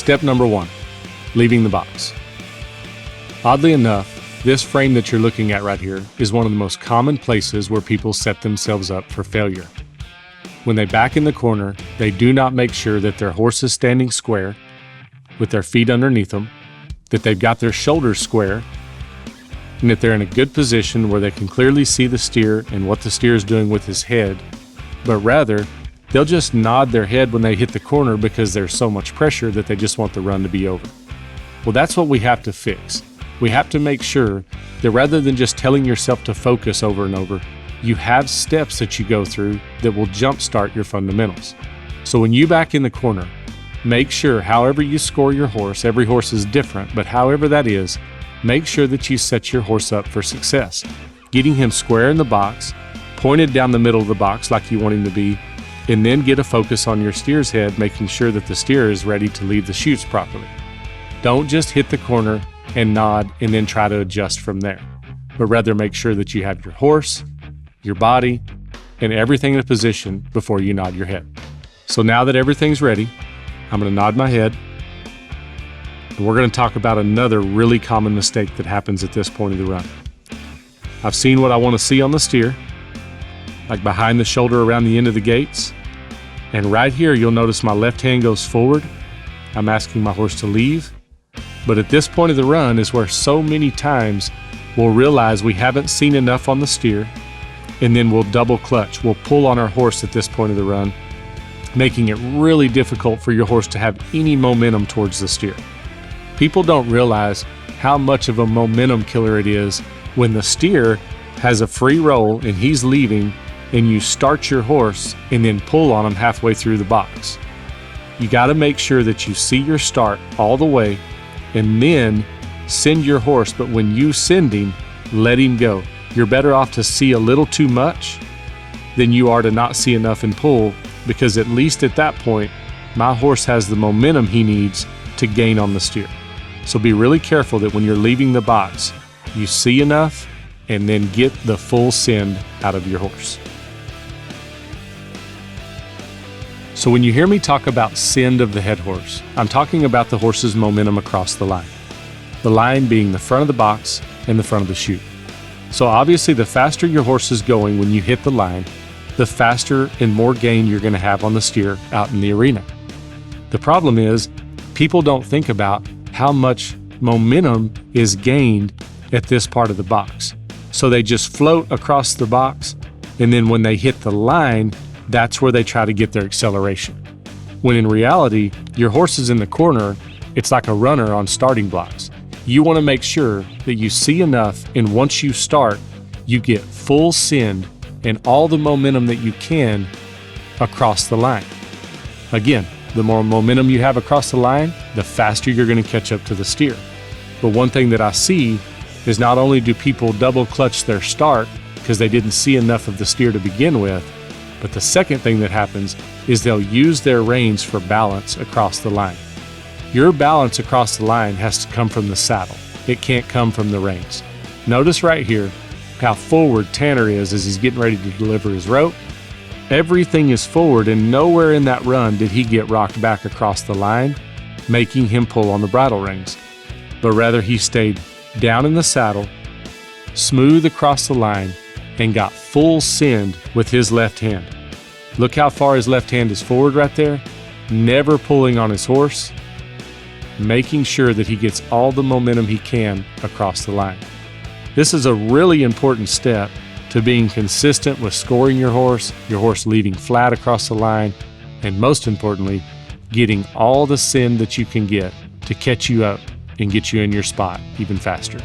Step number 1, leaving the box. Oddly enough, this frame that you're looking at right here is one of the most common places where people set themselves up for failure. When they back in the corner, they do not make sure that their horse is standing square with their feet underneath them, that they've got their shoulders square, and that they're in a good position where they can clearly see the steer and what the steer is doing with his head, but rather, they'll just nod their head when they hit the corner because there's so much pressure that they just want the run to be over. Well, that's what we have to fix. We have to make sure that rather than just telling yourself to focus over and over, you have steps that you go through that will jumpstart your fundamentals. So when you back in the corner, make sure however you score your horse, every horse is different, but however that is, make sure that you set your horse up for success. Getting him square in the box, pointed down the middle of the box like you want him to be, and then get a focus on your steer's head, making sure that the steer is ready to leave the chutes properly. Don't just hit the corner and nod and then try to adjust from there, but rather make sure that you have your horse, your body, and everything in a position before you nod your head. So now that everything's ready, I'm going to nod my head, and we're going to talk about another really common mistake that happens at this point of the run. I've seen what I want to see on the steer, like behind the shoulder around the end of the gates, and right here you'll notice my left hand goes forward. I'm asking my horse to leave. But at this point of the run is where so many times we'll realize we haven't seen enough on the steer, and then we'll double clutch. We'll pull on our horse at this point of the run, making it really difficult for your horse to have any momentum towards the steer. People don't realize how much of a momentum killer it is when the steer has a free roll and he's leaving, and you start your horse and then pull on him halfway through the box. You got to make sure that you see your start all the way and then send your horse, but when you send him, let him go. You're better off to see a little too much than you are to not see enough and pull, because at least at that point, my horse has the momentum he needs to gain on the steer. So be really careful that when you're leaving the box, you see enough and then get the full send out of your horse. So when you hear me talk about send of the head horse, I'm talking about the horse's momentum across the line. The line being the front of the box and the front of the chute. So obviously the faster your horse is going when you hit the line, the faster and more gain you're going to have on the steer out in the arena. The problem is, people don't think about how much momentum is gained at this part of the box. So they just float across the box, and then when they hit the line, that's where they try to get their acceleration. When in reality, your horse is in the corner, it's like a runner on starting blocks. You want to make sure that you see enough, and once you start, you get full send and all the momentum that you can across the line. Again, the more momentum you have across the line, the faster you're going to catch up to the steer. But one thing that I see is not only do people double clutch their start because they didn't see enough of the steer to begin with, but the second thing that happens is they'll use their reins for balance across the line. Your balance across the line has to come from the saddle. It can't come from the reins. Notice right here how forward Tanner is as he's getting ready to deliver his rope. Everything is forward, and nowhere in that run did he get rocked back across the line, making him pull on the bridle reins. But rather he stayed down in the saddle, smooth across the line, and got full send with his left hand. Look how far his left hand is forward right there, never pulling on his horse, making sure that he gets all the momentum he can across the line. This is a really important step to being consistent with scoring your horse leaving flat across the line, and most importantly, getting all the send that you can get to catch you up and get you in your spot even faster.